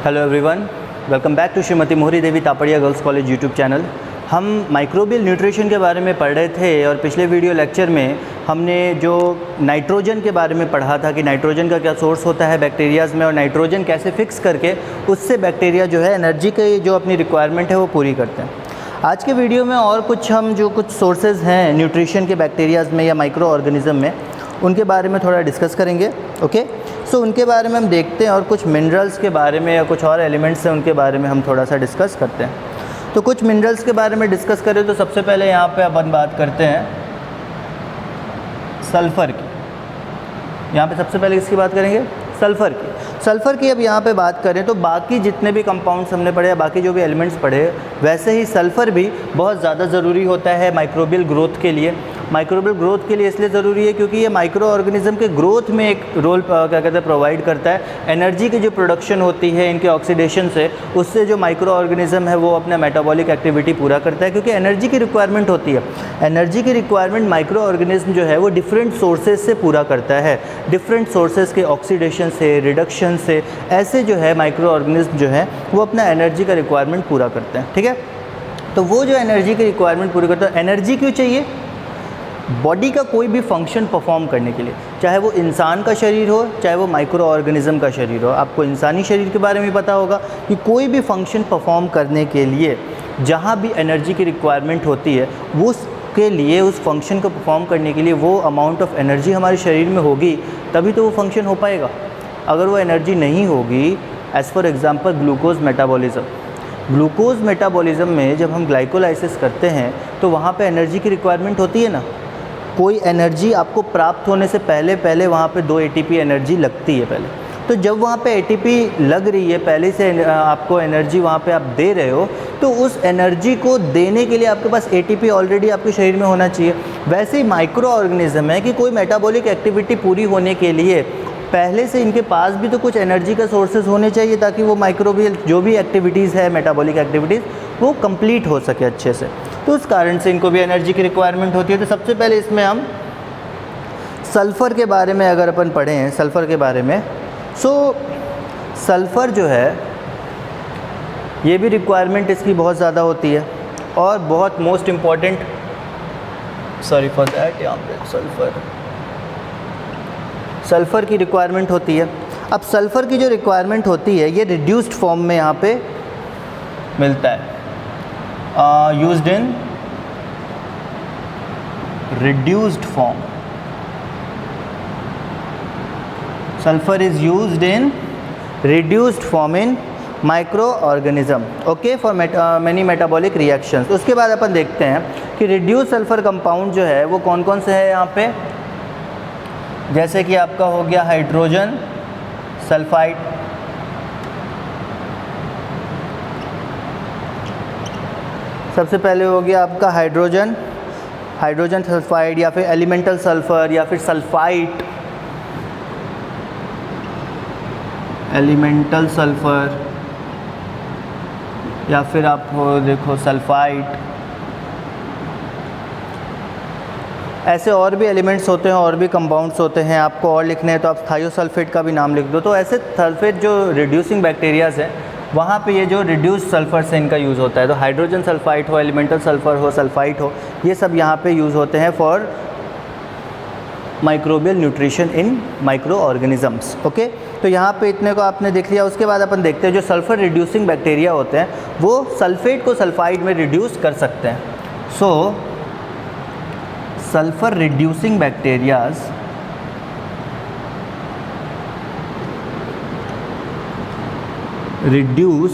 Hello everyone, welcome back to Shrimati Mohari Devi Tapadia girls college YouTube channel. हम microbial nutrition के बारे में पढ़ रहे थे और पिछले वीडियो लेक्चर में हमने जो नाइट्रोजन के बारे में पढ़ा था कि नाइट्रोजन का क्या सोर्स होता है बैक्टीरियाज़ में और नाइट्रोजन कैसे फिक्स करके उससे बैक्टीरिया जो है एनर्जी की जो अपनी रिक्वायरमेंट है वो पूरी करते हैं। आज के वीडियो में और कुछ सोर्सेज हैं न्यूट्रिशन के बैक्टीरियाज़ में या माइक्रो ऑर्गेनिज़म में, उनके बारे में थोड़ा डिस्कस करेंगे। ओके, सो उनके बारे में हम देखते हैं और कुछ मिनरल्स के बारे में या कुछ और एलिमेंट्स हैं उनके बारे में हम थोड़ा सा डिस्कस करते हैं। तो कुछ मिनरल्स के बारे में डिस्कस करें तो सबसे पहले यहाँ पे अपन बात करते हैं सल्फ़र की। यहाँ पे सबसे पहले किसकी बात करेंगे? सल्फ़र की अब यहाँ पे बात करें तो बाकी जितने भी कंपाउंड्स हमने पढ़े या बाकी जो भी एलिमेंट्स पढ़े वैसे ही सल्फ़र भी बहुत ज़्यादा ज़रूरी होता है माइक्रोबियल ग्रोथ के लिए। माइक्रोबियल ग्रोथ के लिए इसलिए ज़रूरी है क्योंकि ये माइक्रो ऑर्गेनिज़म के ग्रोथ में एक रोल प्रोवाइड करता है। एनर्जी की जो प्रोडक्शन होती है इनके ऑक्सीडेशन से, उससे जो माइक्रो ऑर्गेनिज़म है वो अपना मेटाबॉलिक एक्टिविटी पूरा करता है, क्योंकि एनर्जी की रिक्वायरमेंट होती है। एनर्जी की रिक्वायरमेंट माइक्रो ऑर्गेनिज़म जो है वो डिफरेंट सोर्सेज से पूरा करता है, डिफरेंट सोर्सेज के ऑक्सीडेशन से, रिडक्शन से, ऐसे जो है माइक्रो ऑर्गेनिज़म जो है वो अपना एनर्जी का रिक्वायरमेंट पूरा करते हैं। ठीक है, तो वो जो एनर्जी की रिक्वायरमेंट पूरी करता है, एनर्जी क्यों चाहिए? बॉडी का कोई भी फंक्शन परफॉर्म करने के लिए, चाहे वो इंसान का शरीर हो चाहे वो माइक्रो ऑर्गेनिज़म का शरीर हो। आपको इंसानी शरीर के बारे में पता होगा कि कोई भी फंक्शन परफॉर्म करने के लिए जहाँ भी एनर्जी की रिक्वायरमेंट होती है वो उसके लिए, उस फंक्शन को परफॉर्म करने के लिए वो अमाउंट ऑफ एनर्जी हमारे शरीर में होगी तभी तो वो फंक्शन हो पाएगा। अगर वो एनर्जी नहीं होगी, as for example glucose metabolism में जब हम ग्लाइकोलाइसिस करते हैं तो वहाँ पे एनर्जी की रिक्वायरमेंट होती है ना। कोई एनर्जी आपको प्राप्त होने से पहले वहाँ पे 2 ATP एनर्जी लगती है पहले। तो जब वहाँ पे ATP लग रही है, पहले से आपको एनर्जी वहाँ पे आप दे रहे हो, तो उस एनर्जी को देने के लिए आपके पास ATP ऑलरेडी आपके शरीर में होना चाहिए। वैसे ही माइक्रो ऑर्गेनिज़म है कि कोई मेटाबॉलिक एक्टिविटी पूरी होने के लिए पहले से इनके पास भी तो कुछ एनर्जी का सोर्सेज होने चाहिए ताकि वो माइक्रोबियल जो भी एक्टिविटीज़ है, मेटाबॉलिक एक्टिविटीज़, वो कंप्लीट हो सके अच्छे से। तो उस कारण से इनको भी एनर्जी की रिक्वायरमेंट होती है। तो सबसे पहले इसमें हम सल्फ़र के बारे में अगर अपन पढ़ें, सल्फ़र के बारे में, सल्फ़र जो है ये भी रिक्वायरमेंट इसकी बहुत ज़्यादा होती है और बहुत most important, sorry for that, यहाँ पे सल्फ़र की रिक्वायरमेंट होती है। अब सल्फ़र की जो रिक्वायरमेंट होती है ये रिड्यूस्ड फॉर्म में यहाँ पे मिलता है, used in reduced form. Sulphur is used in reduced form in micro organism, okay, for many metabolic reactions. उसके बाद अपन देखते हैं कि रिड्यूस सल्फ़र कंपाउंड जो है वो कौन कौन से है यहाँ पे। जैसे कि आपका हो गया हाइड्रोजन सल्फाइड, सबसे पहले हो गया आपका हाइड्रोजन सल्फाइड या फिर एलिमेंटल सल्फ़र या फिर सल्फाइट, एलिमेंटल सल्फ़र या फिर आप देखो सल्फाइट। ऐसे और भी एलिमेंट्स होते हैं और भी कंपाउंड्स होते हैं, आपको और लिखने हैं तो आप थायोसल्फेट का भी नाम लिख दो। तो ऐसे सल्फेट जो रिड्यूसिंग बैक्टीरियाज़ हैं वहाँ पे ये जो रिड्यूस सल्फ़र से इनका यूज़ होता है। तो हाइड्रोजन सल्फाइट हो, एलिमेंटल सल्फ़र हो, सल्फाइट हो, ये सब यहाँ पे यूज़ होते हैं for microbial nutrition in micro organisms. Okay, तो यहाँ पे इतने को आपने देख लिया। उसके बाद अपन देखते हैं जो सल्फ़र रिड्यूसिंग बैक्टीरिया होते हैं वो सल्फेट को सल्फाइड में रिड्यूस कर सकते हैं। Sulphur reducing bacterias reduce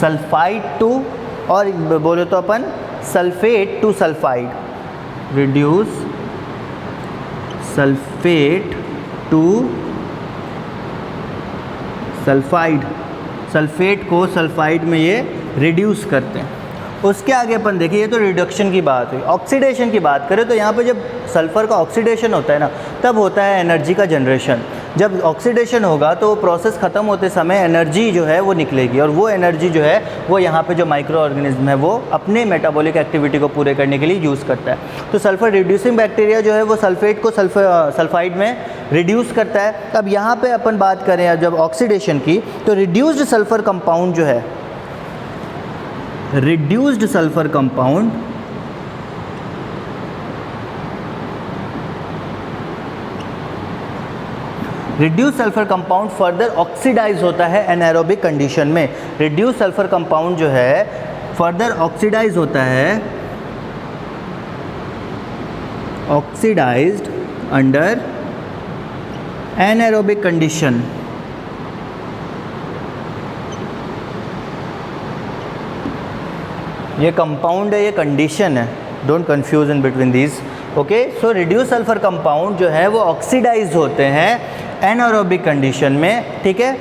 sulphide to, और बोले तो अपन sulphate to sulphide, reduce sulphate to sulphide, sulphate को सल्फाइड में ये रिड्यूस करते हैं। उसके आगे अपन देखिए, ये तो रिडक्शन की बात हुई। ऑक्सीडेशन की बात करें तो यहाँ पे जब सल्फ़र का ऑक्सीडेशन होता है ना तब होता है एनर्जी का जनरेशन। जब ऑक्सीडेशन होगा तो प्रोसेस ख़त्म होते समय एनर्जी जो है वो निकलेगी, और वो एनर्जी जो है वो यहाँ पे जो माइक्रो ऑर्गेनिज्म है वो अपने मेटाबॉलिक एक्टिविटी को पूरे करने के लिए यूज़ करता है। तो सल्फर रिड्यूसिंग बैक्टीरिया जो है वो सल्फेट को सल्फाइड में रिड्यूस करता है। अब यहाँ पे अपन बात करें जब ऑक्सीडेशन की, तो रिड्यूस्ड सल्फर कंपाउंड जो है, reduced sulphur compound reduce sulphur compound further oxidise होता है एनारोबिक कंडीशन में। रिड्यूस सल्फर कंपाउंड जो है फर्दर ऑक्सीडाइज होता है, ऑक्सीडाइज्ड अंडर एनारोबिक कंडीशन। ये कंपाउंड है, ये कंडीशन है, don't confuse in between these. Okay, so reduce sulphur compound जो है वो ऑक्सीडाइज होते हैं एनारोबिक कंडीशन में, ठीक है।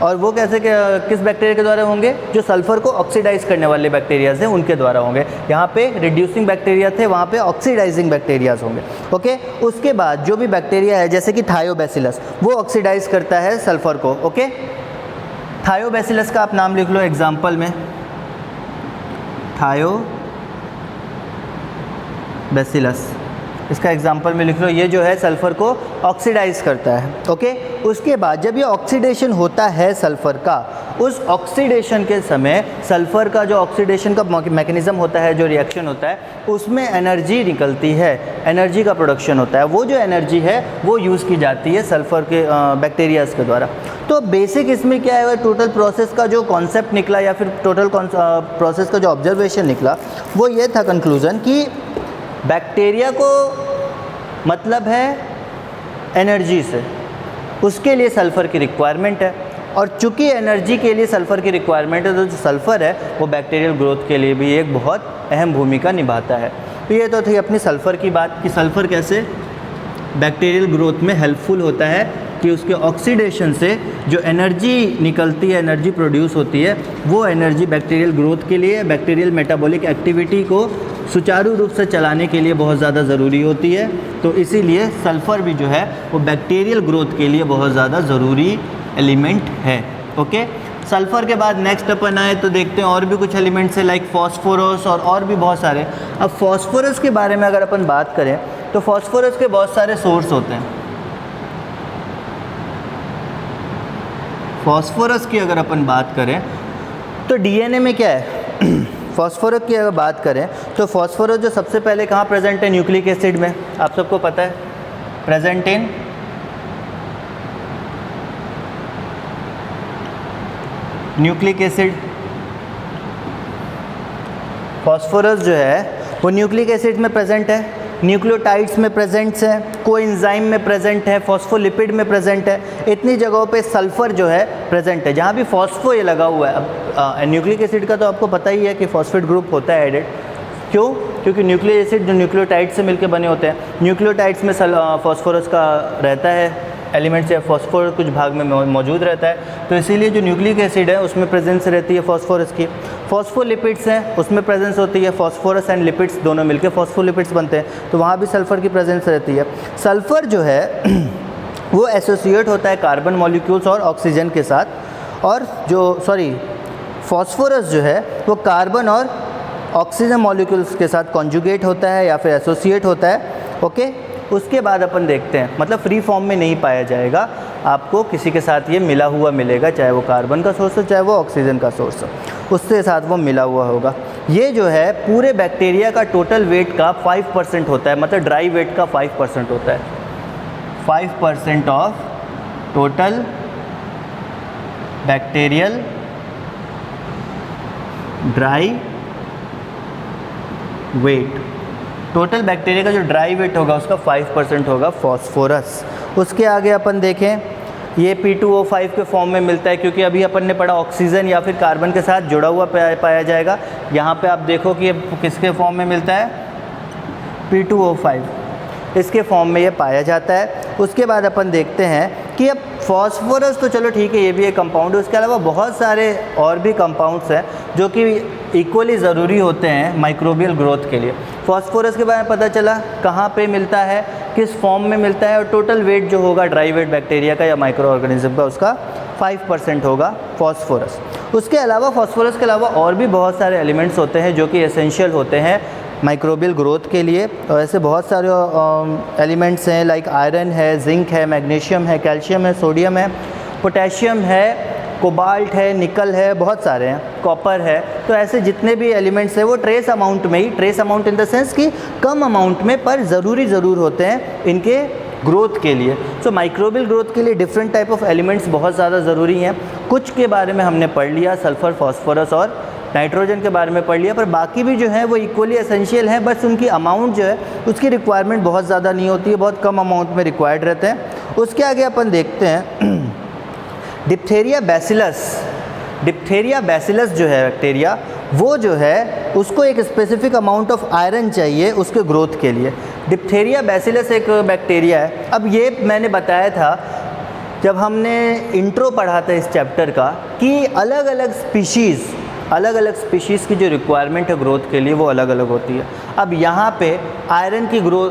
और वो कैसे किस बैक्टीरिया के द्वारा होंगे? जो सल्फर को ऑक्सीडाइज करने वाले बैक्टीरियाज हैं उनके द्वारा होंगे। यहाँ पे रिड्यूसिंग बैक्टीरिया थे, वहाँ पे ऑक्सीडाइजिंग बैक्टीरियाज होंगे। ओके, उसके बाद जो भी बैक्टीरिया है जैसे कि थायोबैसिलस, वो ऑक्सीडाइज करता है सल्फर को। ओके, थायोबैसिलस का आप नाम लिख लो एग्जाम्पल में, थायोबैसिलस, इसका एग्जाम्पल में लिख लो। ये जो है सल्फ़र को ऑक्सीडाइज करता है। ओके, उसके बाद जब ये ऑक्सीडेशन होता है सल्फ़र का, उस ऑक्सीडेशन के समय सल्फ़र का जो ऑक्सीडेशन का मैकेनिज़्म होता है, जो रिएक्शन होता है, उसमें एनर्जी निकलती है, एनर्जी का प्रोडक्शन होता है। वो जो एनर्जी है वो यूज़ की जाती है सल्फ़र के बैक्टीरियाज़ के द्वारा। तो बेसिक इसमें क्या है, टोटल प्रोसेस का जो कॉन्सेप्ट निकला या फिर टोटल प्रोसेस का जो ऑब्जर्वेशन निकला वो ये था कंक्लूज़न कि बैक्टीरिया को मतलब है एनर्जी से, उसके लिए सल्फ़र की रिक्वायरमेंट है। और चूँकि एनर्जी के लिए सल्फ़र की रिक्वायरमेंट है, तो जो सल्फ़र है वो बैक्टीरियल ग्रोथ के लिए भी एक बहुत अहम भूमिका निभाता है। तो ये तो थी अपनी सल्फ़र की बात कि सल्फ़र कैसे बैक्टीरियल ग्रोथ में हेल्पफुल होता है, कि उसके ऑक्सीडेशन से जो एनर्जी निकलती है, एनर्जी प्रोड्यूस होती है, वो एनर्जी बैक्टीरियल ग्रोथ के लिए, बैक्टीरियल मेटाबॉलिक एक्टिविटी को सुचारू रूप से चलाने के लिए बहुत ज़्यादा ज़रूरी होती है। तो इसीलिए सल्फ़र भी जो है वो बैक्टीरियल ग्रोथ के लिए बहुत ज़्यादा ज़रूरी एलिमेंट है। ओके, सल्फ़र के बाद नेक्स्ट अपन आए तो देखते हैं और भी कुछ एलिमेंट्स है, लाइक फॉस्फोरस और भी बहुत सारे। अब फॉस्फोरस के बारे में अगर अपन बात करें तो फॉस्फोरस के बहुत सारे सोर्स होते हैं। फॉस्फोरस की अगर अपन बात करें तो डीएनए में क्या है फॉस्फोरस की अगर बात करें तो फॉस्फोरस जो सबसे पहले कहाँ प्रेजेंट है? न्यूक्लिक एसिड में, आप सबको पता है, present in nucleic acid. Phosphorus जो है वो न्यूक्लिक एसिड में प्रेजेंट है, न्यूक्लियोटाइड्स में प्रेजेंट्स है, कोएंजाइम में प्रेजेंट है, फॉस्फोलिपिड में प्रेजेंट है। इतनी जगहों पे सल्फ़र जो है प्रेजेंट है। जहाँ भी फॉस्फो ये लगा हुआ है, अब न्यूक्लिक एसिड का तो आपको पता ही है कि फॉस्फेट ग्रुप होता है एडेड। क्यों? क्योंकि न्यूक्लिक एसिड जो न्यूक्लियोटाइड से मिलकर बने होते हैं, न्यूक्लियोटाइड्स में फॉस्फोरस का रहता है एलिमेंट्स, या फॉस्फोर कुछ भाग में मौजूद रहता है, तो इसीलिए जो न्यूक्लिक एसिड है उसमें प्रेजेंस रहती है फॉस्फोरस की। फॉस्फोलिपिड्स हैं, उसमें प्रेजेंस होती है, फॉस्फोरस एंड लिपिड्स दोनों मिलकर फॉस्फोलिपिड्स बनते हैं, तो वहाँ भी सल्फ़र की प्रेजेंस रहती है। सल्फ़र जो है वो एसोसिएट होता है कार्बन मॉलिक्यूल्स और ऑक्सीजन के साथ, और फॉस्फोरस जो है वो कार्बन और ऑक्सीजन मॉलिक्यूल्स के साथ कॉन्जुगेट होता है या फिर एसोसिएट होता है। ओके, उसके बाद अपन देखते हैं, मतलब फ्री फॉर्म में नहीं पाया जाएगा, आपको किसी के साथ ये मिला हुआ मिलेगा, चाहे वो कार्बन का सोर्स हो चाहे वो ऑक्सीजन का सोर्स हो, उसके साथ वो मिला हुआ होगा। ये जो है पूरे बैक्टीरिया का टोटल वेट का 5% होता है, मतलब ड्राई वेट का 5% होता है। 5% of total bacterial dry weight, total bacteria का जो ड्राई वेट होगा उसका 5% होगा फॉस्फोरस। उसके आगे अपन देखें, ये P2O5 के फॉर्म में मिलता है, क्योंकि अभी अपन ने पढ़ा ऑक्सीजन या फिर कार्बन के साथ जुड़ा हुआ पाया जाएगा। यहाँ पे आप देखो कि ये किसके फॉर्म में मिलता है? P2O5, इसके फॉर्म में ये पाया जाता है। उसके बाद अपन देखते हैं कि अब फॉस्फोरस तो चलो ठीक है, ये भी एक कंपाउंड है, उसके अलावा बहुत सारे और भी कंपाउंड्स हैं जो कि इक्वली ज़रूरी होते हैं माइक्रोबियल ग्रोथ के लिए। फॉस्फोरस के बारे में पता चला कहाँ पे मिलता है? किस फॉर्म में मिलता है, और टोटल वेट जो होगा ड्राई वेट बैक्टीरिया का या माइक्रो ऑर्गेनिज्म का उसका 5% होगा फॉस्फोरस। उसके अलावा फॉस्फोरस के अलावा और भी बहुत सारे एलिमेंट्स होते हैं जो कि एसेंशियल होते हैं माइक्रोबियल ग्रोथ के लिए, और ऐसे बहुत सारे एलिमेंट्स हैं लाइक आयरन है, जिंक है, मैग्नीशियम है, कैल्शियम है, सोडियम है, पोटेशियम है, कोबाल्ट है, निकल है, बहुत सारे हैं, कॉपर है। तो ऐसे जितने भी एलिमेंट्स हैं वो ट्रेस अमाउंट में ही, trace amount in the sense कि कम अमाउंट में पर ज़रूर होते हैं इनके ग्रोथ के लिए। सो माइक्रोबियल ग्रोथ के लिए डिफरेंट टाइप ऑफ एलिमेंट्स बहुत ज़्यादा ज़रूरी हैं। कुछ के बारे में हमने पढ़ लिया, सल्फ़र, फॉस्फोरस और नाइट्रोजन के बारे में पढ़ लिया, पर बाकी भी जो है वो इक्वली एसेंशियल हैं, बस उनकी अमाउंट जो है उसकी रिक्वायरमेंट बहुत ज़्यादा नहीं होती है, बहुत कम अमाउंट में रिक्वायर्ड रहते हैं। उसके आगे अपन देखते हैं डिप्थेरिया बैसिलस जो है बैक्टीरिया, वो जो है उसको एक स्पेसिफिक अमाउंट ऑफ आयरन चाहिए उसके ग्रोथ के लिए। डिप्थेरिया बैसिलस एक बैक्टीरिया है। अब ये मैंने बताया था जब हमने इंट्रो पढ़ा था इस चैप्टर का कि अलग अलग स्पीशीज़ की जो रिक्वायरमेंट है ग्रोथ के लिए वो अलग अलग होती है। अब यहाँ पे आयरन की ग्रोथ,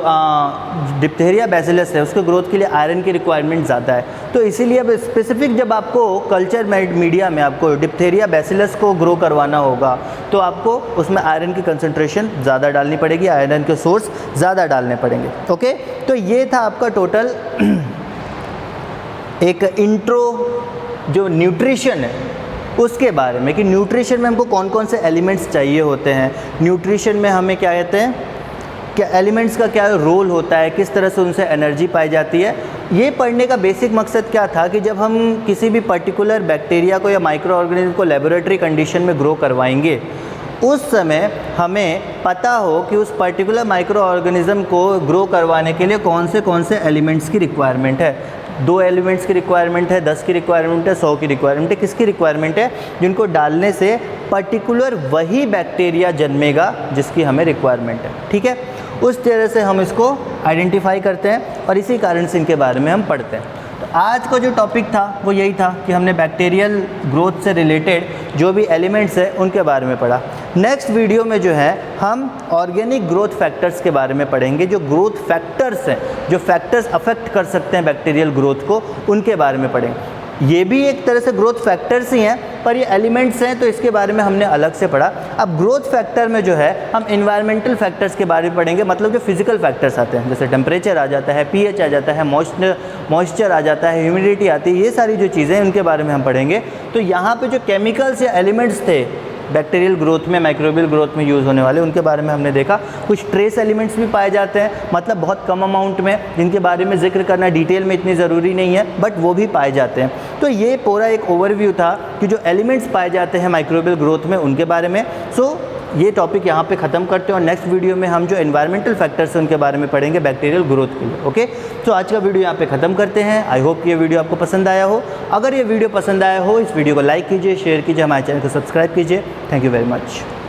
डिप्थेरिया बैसिलस है उसके ग्रोथ के लिए आयरन की रिक्वायरमेंट ज़्यादा है, तो इसीलिए अब स्पेसिफिक जब आपको कल्चर मीडिया में आपको डिप्थेरिया बैसिलस को ग्रो करवाना होगा तो आपको उसमें आयरन की कंसंट्रेशन ज़्यादा डालनी पड़ेगी, आयरन के सोर्स ज़्यादा डालने पड़ेंगे। ओके, तो ये था आपका टोटल एक इंट्रो जो न्यूट्रिशन है उसके बारे में, कि न्यूट्रिशन में हमको कौन कौन से एलिमेंट्स चाहिए होते हैं, न्यूट्रिशन में हमें क्या कहते हैं, क्या एलिमेंट्स का क्या रोल होता है, किस तरह से उनसे एनर्जी पाई जाती है। ये पढ़ने का बेसिक मकसद क्या था कि जब हम किसी भी पर्टिकुलर बैक्टीरिया को या माइक्रो ऑर्गेनिज्म को लेबोरेटरी कंडीशन में ग्रो करवाएंगे उस समय हमें पता हो कि उस पर्टिकुलर माइक्रो ऑर्गेनिज्म को ग्रो करवाने के लिए कौन से एलिमेंट्स की रिक्वायरमेंट है। 2 एलिमेंट्स की रिक्वायरमेंट है, 10 की रिक्वायरमेंट है, 100 की रिक्वायरमेंट है, किसकी रिक्वायरमेंट है, जिनको डालने से पर्टिकुलर वही बैक्टीरिया जन्मेगा जिसकी हमें रिक्वायरमेंट है। ठीक है, उस तरह से हम इसको आइडेंटिफाई करते हैं और इसी कारण से इनके बारे में हम पढ़ते हैं। तो आज का जो टॉपिक था वो यही था कि हमने बैक्टीरियल ग्रोथ से रिलेटेड जो भी एलिमेंट्स हैं उनके बारे में पढ़ा। नेक्स्ट वीडियो में जो है हम ऑर्गेनिक ग्रोथ फैक्टर्स के बारे में पढ़ेंगे, जो ग्रोथ फैक्टर्स हैं, जो फैक्टर्स अफेक्ट कर सकते हैं बैक्टीरियल ग्रोथ को, उनके बारे में पढ़ेंगे। ये भी एक तरह से ग्रोथ फैक्टर्स ही हैं, पर ये एलिमेंट्स हैं तो इसके बारे में हमने अलग से पढ़ा। अब ग्रोथ फैक्टर में जो है हम एनवायरमेंटल फैक्टर्स के बारे में पढ़ेंगे, मतलब जो फिजिकल फैक्टर्स आते हैं, जैसे टेम्परेचर आ जाता है, पीएच आ जाता है, मॉइस्चर आ जाता है, ह्यूमिडिटी आती है, ये सारी जो चीज़ें हैं उनके बारे में हम पढ़ेंगे। तो यहाँ पे जो केमिकल्स या एलिमेंट्स थे बैक्टीरियल ग्रोथ में, माइक्रोबियल ग्रोथ में यूज़ होने वाले, उनके बारे में हमने देखा। कुछ ट्रेस एलिमेंट्स भी पाए जाते हैं, मतलब बहुत कम अमाउंट में, जिनके बारे में जिक्र करना डिटेल में इतनी ज़रूरी नहीं है, बट वो भी पाए जाते हैं। तो ये पूरा एक ओवरव्यू था कि जो एलिमेंट्स पाए जाते हैं माइक्रोबियल ग्रोथ में उनके बारे में। सो ये टॉपिक यहाँ पे ख़त्म करते हैं और नेक्स्ट वीडियो में हम जो एनवायरमेंटल फैक्टर्स हैं उनके बारे में पढ़ेंगे बैक्टीरियल ग्रोथ के लिए। ओके, तो आज का वीडियो यहाँ पे ख़त्म करते हैं। आई होप ये वीडियो आपको पसंद आया हो। अगर ये वीडियो पसंद आया हो, इस वीडियो को लाइक कीजिए, शेयर कीजिए, हमारे चैनल को सब्सक्राइब कीजिए। Thank you very much.